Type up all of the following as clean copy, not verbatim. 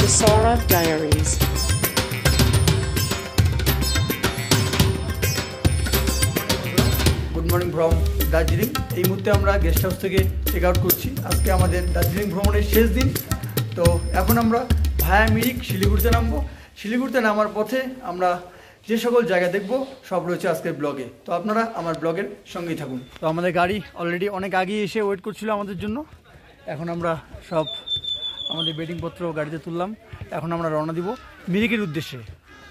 The Sora Diaries. Good morning from Darjeeling. এই মুহূর্তে আমরা গেস্ট হাউস থেকে চেক আউট করছি। আজকে আমাদের দার্জিলিং ভ্রমণের শেষ দিন। তো এখন আমরা ভায়া মিরিক শিলিগুড়িতে নামবো। শিলিগুড়িতে নামার পথে আমরা যে সকল জায়গা দেখব সব রয়েছে আজকের ব্লগে। তো আপনারা আমার ব্লগের সঙ্গেই থাকুন। তো আমাদের গাড়ি অলরেডি অনেক আগে এসে ওয়েট করছিল আমাদের জন্য। এখন আমরা সব আমাদের বেডিংপত্র গাড়িতে তুললাম। এখন আমরা রওনা দিব মিরিকের উদ্দেশ্যে।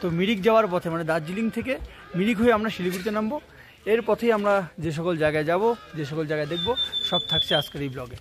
তো মিরিক যাওয়ার পথে মানে দার্জিলিং থেকে মিরিক হয়ে আমরা শিলিগুড়িতে নামবো। এর পথেই আমরা যে সকল জায়গায় যাব, যে সকল জায়গায় দেখব সব থাকছে আজকের এই ব্লগে।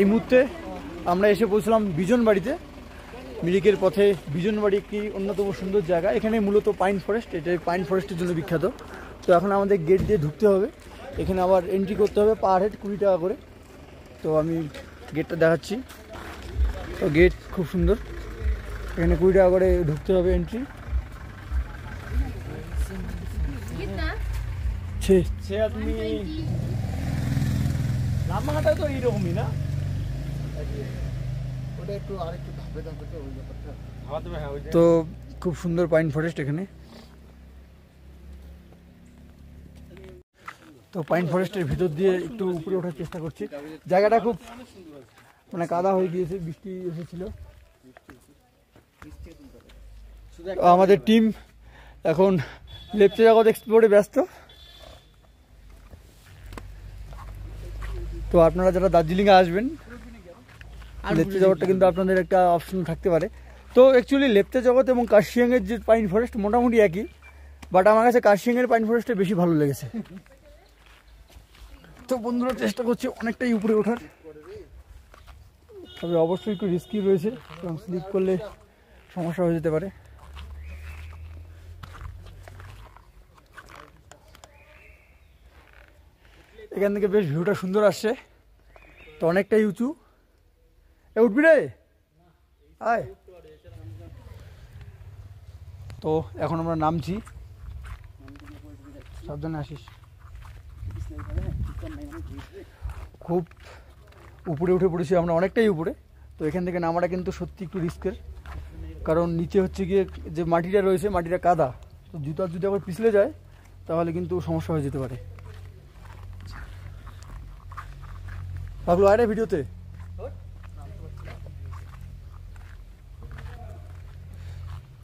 এই মুহূর্তে আমরা এসে পৌঁছলাম বিজনবাড়িতে। মিরিকের পথে বিজনবাড়ি একটি অন্যতম সুন্দর জায়গা। এখানে মূলত পাইন ফরেস্ট, এটা পাইন ফরেস্টের জন্য বিখ্যাত। তো এখন আমাদের গেট দিয়ে ঢুকতে হবে। এখানে আবার এন্ট্রি করতে হবে পার হেড 20 টাকা করে। তো আমি গেটটা দেখাচ্ছি। তো গেট খুব সুন্দর, এখানে 20 টাকা করে ঢুকতে হবে এন্ট্রি। রামঘাটা তো এইরকমই না? তো খুব সুন্দর পাইন ফরেস্ট এখানে। তো পাইন ফরেস্টের ভিতর দিয়ে একটু উপরে ওঠার চেষ্টা করছি। জায়গাটা খুব মানে কাদা হয়ে গিয়েছে, বৃষ্টি এসেছিল। আমাদের টিম এখন লেপচা জগৎ এক্সপ্লোরে ব্যস্ত। তো আপনারা যারা দার্জিলিংয়ে আসবেন, লেপচা জগৎটা কিন্তু আপনাদের একটা অপশন থাকতে পারে। তো অ্যাকচুয়ালি লেপচা জগৎ এবং কার্শিয়াংয়ের যে পাইন ফরেস্ট মোটামুটি একই, বাট আমার কাছে কার্শিয়াংয়ের পাইন ফরেস্টটা বেশি ভালো লেগেছে। তো বন্ধুরা চেষ্টা করছি অনেকটাই উপরে ওঠার, তবে অবশ্যই একটু রিস্কি রয়েছে, কারণ স্লিপ করলে সমস্যা হয়ে যেতে পারে। এখান থেকে বেশ ভিউটা সুন্দর আসছে। তো অনেকটাই উঁচু। উঠবি রে, আয়। তো এখন আমরা নামছি, সাবধানে আসিস। খুব উপরে উঠে পড়েছি আমরা, অনেকটাই উপরে। তো এখান থেকে নামাটা কিন্তু সত্যি একটু রিস্কের, কারণ নিচে হচ্ছে গিয়ে যে মাটিটা রয়েছে, মাটিটা কাদা। তো জুতা যদি আবার পিছলে যায় তাহলে কিন্তু সমস্যা হয়ে যেতে পারে। পাগলো আয় রে ভিডিওতে।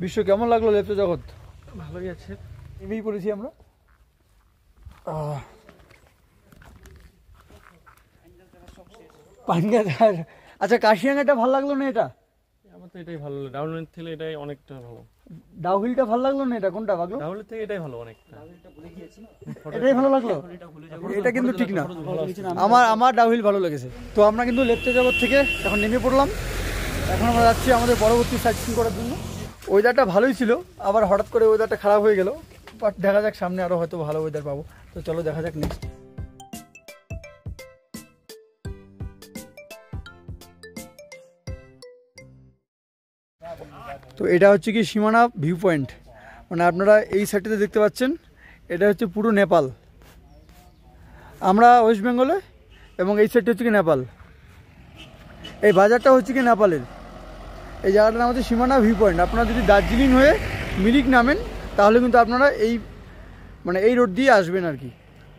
বিশ্ব কেমন লাগলো লেপচা জগৎ? ভালোই আছে, নেমেই পড়েছি আমরা। পাঙ্গাদার। আচ্ছা, কাশিয়াঙ্গাটা ভালো লাগলো না? এটা আমার তো এটাই ভালো লাগে, ডাউনহিল থেকে এটাই অনেকটা ভালো। ডাউহিলটা ভালো লাগলো না? এটা কোনটা পাগলো? ডাউনহিল থেকে এটাই ভালো অনেকটা। এটাই ভালো লাগলো? এটা কিন্তু ঠিক না, আমার ডাউহিল ভালো লেগেছে। তো আমরা কিন্তু লেপচা জগৎ থেকে এখন নেমে পড়লাম। এখন আমরা যাচ্ছি আমাদের পরবর্তী সাইট সিন করার জন্য। ওয়েদারটা ভালোই ছিল, আবার হঠাৎ করে ওয়েদারটা খারাপ হয়ে গেল। বাট দেখা যাক, সামনে আরও হয়তো ভালো ওয়েদার পাবো। তো চলো দেখা যাক নেক্সট। তো এটা হচ্ছে কি সীমানা ভিউ পয়েন্ট, মানে আপনারা এই সাইডটাতে দেখতে পাচ্ছেন, এটা হচ্ছে পুরো নেপাল। আমরা ওয়েস্ট বেঙ্গলে, এবং এই সাইডটা হচ্ছে কি নেপাল। এই বাজারটা হচ্ছে কি নেপালের। এই জায়গাটার নাম হচ্ছে সীমানা ভিউ পয়েন্ট। আপনারা যদি দার্জিলিং হয়ে মিরিক নামেন তাহলে কিন্তু আপনারা এই রোড দিয়ে আসবেন আর কি।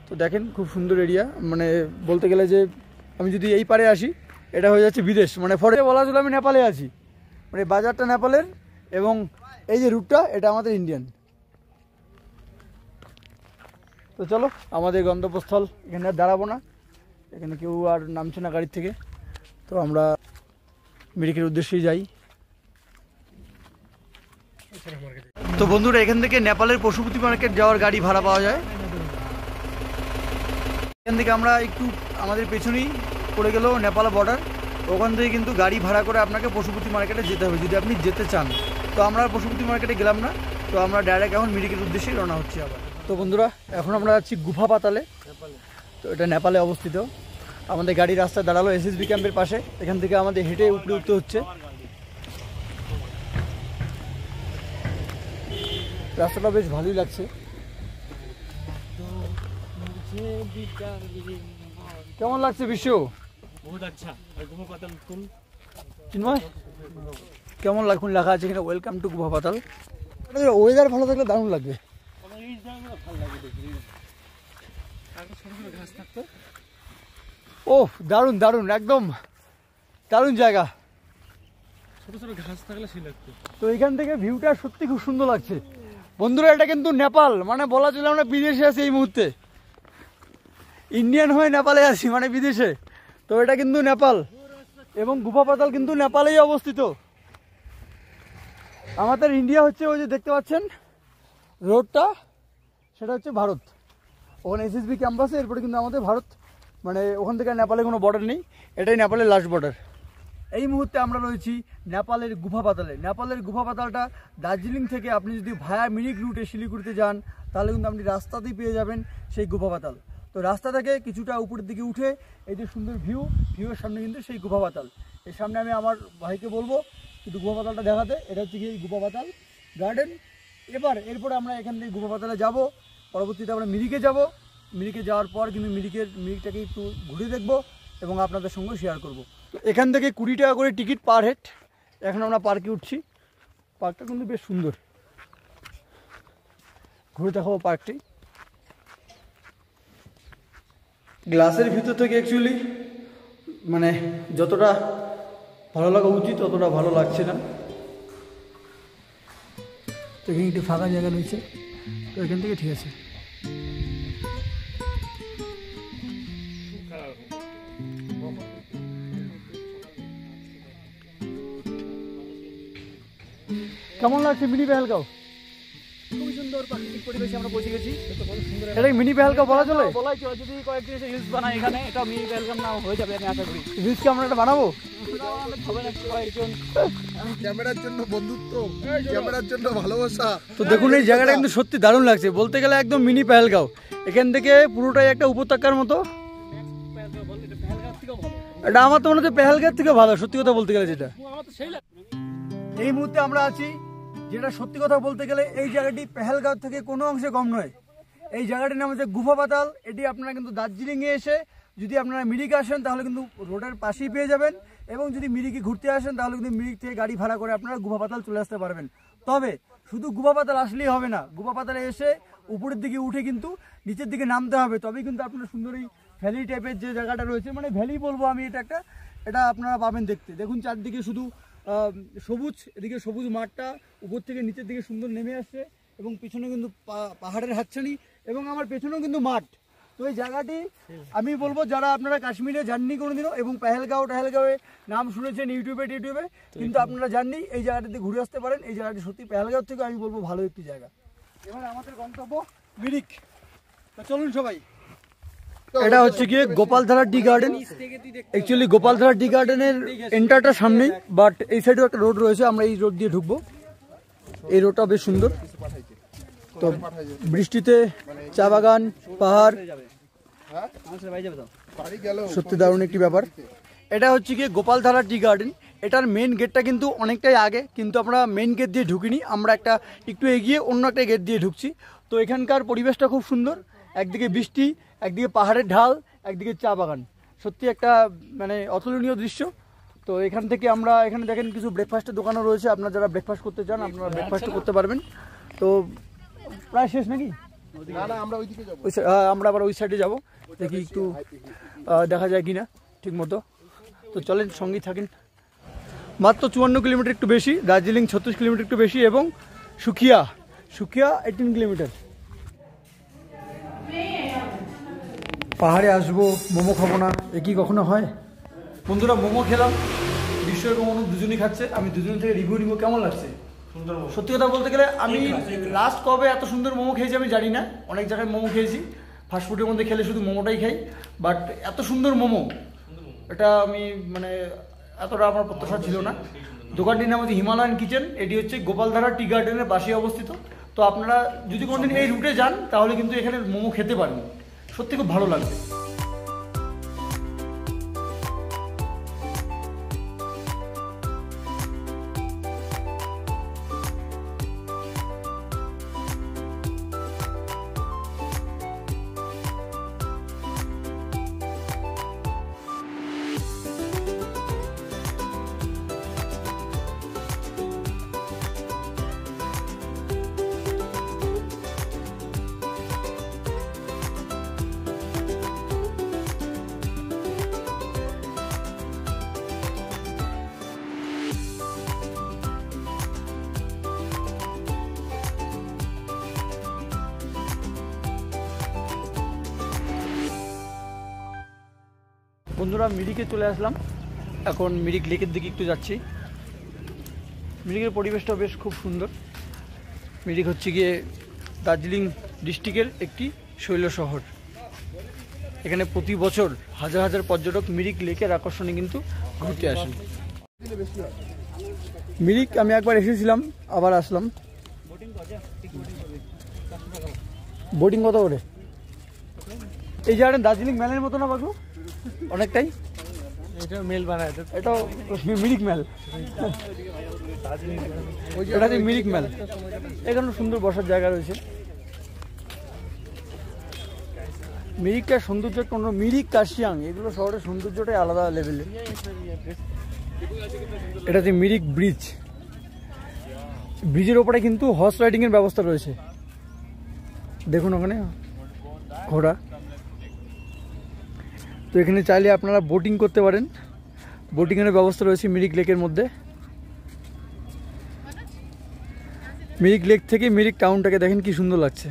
তো দেখেন খুব সুন্দর এরিয়া, মানে বলতে গেলে যে আমি যদি এই পারে আসি এটা হয়ে যাচ্ছে বিদেশ, মানে ফরে বলা চলে আমি নেপালে আছি। মানে বাজারটা নেপালের এবং এই যে রুটটা এটা আমাদের ইন্ডিয়ান। তো চলো আমাদের গন্তব্যস্থল, এখানে আর দাঁড়াবো না, এখানে কেউ আর নামছে না গাড়ির থেকে। তো আমরা মিরিকের উদ্দেশ্যেই যাই। তো বন্ধুরা, এখান থেকে নেপালের পশুপতি মার্কেট যাওয়ার গাড়ি ভাড়া পাওয়া যায়। এখান থেকে আমরা একটু আমাদের পেছনেই পড়ে গেল নেপাল বর্ডার, ওখান থেকে কিন্তু গাড়ি ভাড়া করে আপনাকে পশুপতি মার্কেটে যেতে হবে যদি আপনি যেতে চান। তো আমরা পশুপতি মার্কেটে গেলাম না, তো আমরা ডাইরেক্ট এখন মিরিকের উদ্দেশ্যেই রওনা হচ্ছি আবার। তো বন্ধুরা, এখন আমরা যাচ্ছি গুফা পাতালে। তো এটা নেপালে অবস্থিত। আমাদের গাড়ি রাস্তায় দাঁড়ালো এসএসবি ক্যাম্পের পাশে। এখান থেকে আমাদের হেঁটে উপরে উঠতে হচ্ছে। রাস্তাটা বেশ ভালোই লাগছে। কেমন লাগছে বিশ্ব? চিন্ময়, কেমন লাগবে? লেখা আছে এখানে ওয়েলকাম টু গুফা পাতাল। ওয়েদার ভালো থাকলে দারুণ লাগবে। ও দারুণ দারুণ, একদম দারুণ জায়গা। ছোট ছোট ঘাস থাকলে সেই লাগতো। তো এখান থেকে ভিউটা সত্যি খুব সুন্দর লাগছে বন্ধুরা। এটা কিন্তু নেপাল, মানে বলা চলে আমরা বিদেশে আছি এই মুহূর্তে। ইন্ডিয়ান হয়ে নেপালে আছি, মানে বিদেশে। তো এটা কিন্তু নেপাল এবং গুফা পাতাল কিন্তু নেপালেই অবস্থিত। আমাদের ইন্ডিয়া হচ্ছে ওই যে দেখতে পাচ্ছেন রোডটা, সেটা হচ্ছে ভারত। ওখানে এসএসবি ক্যাম্পাসে, এরপরে কিন্তু আমাদের ভারত, মানে ওখান থেকে নেপালে কোনো বর্ডার নেই। এটাই নেপালের লাস্ট বর্ডার। এই মুহূর্তে আমরা রয়েছি নেপালের গুফা পাতালে। নেপালের গুফা পাতালটা দার্জিলিং থেকে আপনি যদি ভায়া মিরিক রুটে শিলিগুড়িতে যান, তাহলে কিন্তু আপনি রাস্তাতেই পেয়ে যাবেন সেই গুফা পাতাল। তো রাস্তা থেকে কিছুটা উপরের দিকে উঠে এই যে সুন্দর ভিউয়ের সামনে কিন্তু সেই গুফা পাতাল। এর সামনে আমি আমার ভাইকে বলবো কিন্তু গুফা পাতালটা দেখাতে। এটা হচ্ছে কি গুফা পাতাল গার্ডেন। এরপরে আমরা এখান থেকে গুফা পাতালে যাবো। পরবর্তীতে আমরা মিরিকে যাব। মিরিকে যাওয়ার পর কিন্তু মিরিকটাকে একটু ঘুরে দেখবো এবং আপনাদের সঙ্গে শেয়ার করব। তো এখান থেকে 20 টাকা করে টিকিট পার হেড। এখন আমরা পার্কে উঠছি। পার্কটা কিন্তু বেশ সুন্দর, ঘুরে দেখাবো পার্কটি। গ্লাসের ভিতর থেকে অ্যাকচুয়ালি মানে যতটা ভালো লাগা উচিত ততটা ভালো লাগছে না। তো এখানে একটি ফাঁকা জায়গা রয়েছে, তো এখান থেকে ঠিক আছে। কেমন লাগছে মিনি পেহেলগাঁও? খুবই সুন্দর প্রাকৃতিক পরিবেশে আমরা পৌঁছে গেছি। এটা মিনি পেহেলগাঁও বলা চলে? বলাই চলে, যদি কয়েকদিন এসে রিলস বানাই এখানে, এটা মিনি পেহেলগাম নাম হয়ে যাবে আমি আশা করি। রিলস কি আমরা এটা বানাবো? হবে না কয়েকজন ক্যামেরার জন্য বন্ধুত্ব, ক্যামেরার জন্য ভালোবাসা। তো দেখুন এই জায়গাটা কিন্তু সত্যি দারুণ লাগছে। বলতে গেলে একদম মিনি পেহেলগাঁও। এখান থেকে পুরোটাই একটা উপত্যকার মতো। এটা আমার তো মনে হচ্ছে পেহেলগাঁও থেকে ভালো, সত্যি কথা বলতে গেলে। যেটা এই মুহূর্তে আমরা আছি, যেটা সত্যি কথা বলতে গেলে এই জায়গাটি পেহেলগাঁও থেকে কোনো অংশে কম নয়। এই জায়গাটির নাম হচ্ছে গুফা পাতাল। এটি আপনারা কিন্তু দার্জিলিংয়ে এসে যদি আপনারা মিরিকে আসেন তাহলে কিন্তু রোডের পাশেই পেয়ে যাবেন, এবং যদি মিরিকে ঘুরতে আসেন তাহলে কিন্তু মিরিক থেকে গাড়ি ভাড়া করে আপনারা গুফা পাতাল চলে আসতে পারবেন। তবে শুধু গুফা পাতাল আসলেই হবে না, গুফা পাতালে এসে উপরের দিকে উঠে কিন্তু নিচের দিকে নামতে হবে, তবেই কিন্তু আপনারা সুন্দর এই ভ্যালি টাইপের যে জায়গাটা রয়েছে, মানে ভ্যালি বলবো আমি, এটা আপনারা পাবেন দেখতে। দেখুন চারদিকে শুধু সবুজ, এদিকে সবুজ মাঠটা উপর থেকে নিচের দিকে সুন্দর নেমে আসছে, এবং পিছনে কিন্তু পাহাড়ের হাতছানি, এবং আমার পেছনেও কিন্তু মাঠ। তো এই জায়গাটি আমি বলবো যারা আপনারা কাশ্মীরে যাননি কোনোদিনও, এবং পেহেলগাঁওয়ে নাম শুনেছেন ইউটিউবে, কিন্তু আপনারা যাননি, এই জায়গাটিতে ঘুরে আসতে পারেন। এই জায়গাটি সত্যি পেহেলগাঁও থেকে আমি বলবো ভালো একটি জায়গা। এবার আমাদের গন্তব্য মিরিক। তো চলুন সবাই। এটা হচ্ছে গিয়ে Gopaldhara tea garden. Actually Gopaldhara tea গার্ডেনের এন্টারটা সামনেই, বাট এই সাইডেও একটা রোড রয়েছে, আমরা এই রোড দিয়ে ঢুকবো। এই রোডটা বেশ সুন্দর। তো বৃষ্টিতে চা বাগান, পাহাড়, সত্যি দারুণ একটি ব্যাপার। এটা হচ্ছে গিয়ে গোপালধারা টি গার্ডেন। এটার মেন গেটটা কিন্তু অনেকটাই আগে, কিন্তু আমরা মেন গেট দিয়ে ঢুকিনি, আমরা একটু এগিয়ে অন্য একটা গেট দিয়ে ঢুকছি। তো এখানকার পরিবেশটা খুব সুন্দর। একদিকে বৃষ্টি, একদিকে পাহাড়ের ঢাল, একদিকে চা বাগান। সত্যি একটা মানে অতুলনীয় দৃশ্য। তো এখান থেকে আমরা এখানে দেখেন কিছু ব্রেকফাস্টের দোকানও রয়েছে। আপনারা যারা ব্রেকফাস্ট করতে চান আপনারা ব্রেকফাস্ট করতে পারবেন। তো প্রায় শেষ নাকি? আমরা আবার ওই সাইডে যাবো, দেখি একটু দেখা যায় কিনা ঠিক মতো। তো চলেন, সঙ্গেই থাকেন। মাত্র 54 কিলোমিটার একটু বেশি, দার্জিলিং 36 কিলোমিটার একটু বেশি, এবং সুখিয়া 18 কিলোমিটার। পাহাড়ে আসবো, মোমো খাবো না, এ কি কখনো হয়? বন্ধুরা মোমো খেলাম, বিশ্বর মোমো দুজনই খাচ্ছে, আমি দুজন থেকে রিভিউ নিব কেমন লাগছে। সত্যি কথা বলতে গেলে আমি লাস্ট কবে এত সুন্দর মোমো খেয়েছি আমি জানি না, অনেক জায়গায় মোমো খেয়েছি, ফাস্টফুডের মধ্যে খেলে শুধু মোমোটাই খাই, বাট এত সুন্দর মোমো এটা আমি মানে এতটা আমার প্রত্যাশা ছিল না। দোকানটির নাম হচ্ছে হিমালয়ান কিচেন, এটি হচ্ছে গোপালধারা টি গার্ডেনের পাশে অবস্থিত। তো আপনারা যদি কোনোদিন এই রুটে যান তাহলে কিন্তু এখানে মোমো খেতে পারেন, সত্যি খুব ভালো লাগবে। বন্ধুরা মিরিকে চলে আসলাম, এখন মিরিক লেকের দিকে একটু যাচ্ছি। মিরিকের পরিবেশটা বেশ খুব সুন্দর। মিরিক হচ্ছে গিয়ে দার্জিলিং ডিস্ট্রিক্টের একটি শৈল শহর। এখানে প্রতি বছর হাজার হাজার পর্যটক মিরিক লেকের আকর্ষণে কিন্তু ঘুরতে আসেন। মিরিক আমি একবার এসেছিলাম, আবার আসলাম। বোটিং কত করে? এই জায়গাটা দার্জিলিং মেলের মতো না বাবু? অনেকটাই। এটা মেল বানায়, এটাও মিরিক মেল, এটা হচ্ছে মিরিক মেল। এখানে সুন্দর বসার জায়গা রয়েছে। মিরিকটার সৌন্দর্য কোনো মিরিক কাশিয়াং এগুলো শহরের সৌন্দর্যটাই আলাদা লেভেলের। এটা হচ্ছে মিরিক ব্রিজ, ব্রিজের ওপরে কিন্তু হর্স রাইডিং এর ব্যবস্থা রয়েছে, দেখুন ওখানে ঘোড়া। তো এখানে চাইলে আপনারা বোটিং করতে পারেন, বোটিংয়ের ব্যবস্থা রয়েছে মিরিক লেকের মধ্যে। মিরিক লেক থেকে মিরিক টাউনটাকে দেখেন কি সুন্দর লাগছে।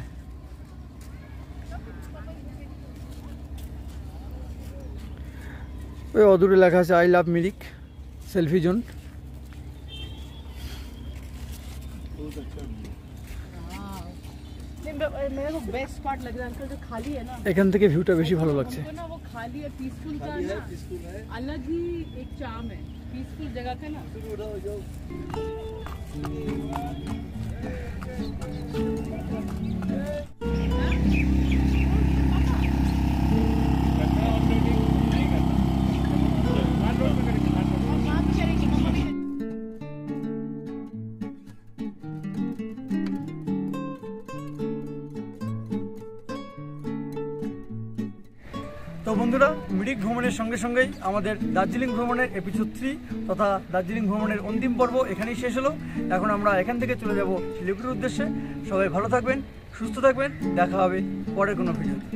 ওই অদূরে লেখা আছে I love Mirik, selfie zone. मेरे को बेस्ट पार्ट लग रहा है अंकल जो खाली है ना, এখান থেকে ভিউটা বেশি ভালো লাগছে। ना वो खाली है, पीसफुल का ना अलग ही एक चार्म है, पीसफुल जगह का ना। তো বন্ধুরা মিরিক ভ্রমণের সঙ্গে সঙ্গেই আমাদের দার্জিলিং ভ্রমণের এপিসোড 3 তথা দার্জিলিং ভ্রমণের অন্তিম পর্ব এখানেই শেষ হলো। এখন আমরা এখান থেকে চলে যাব শিলিগুড়ির উদ্দেশ্যে। সবাই ভালো থাকবেন, সুস্থ থাকবেন, দেখা হবে পরের কোনো ভিডিওতে।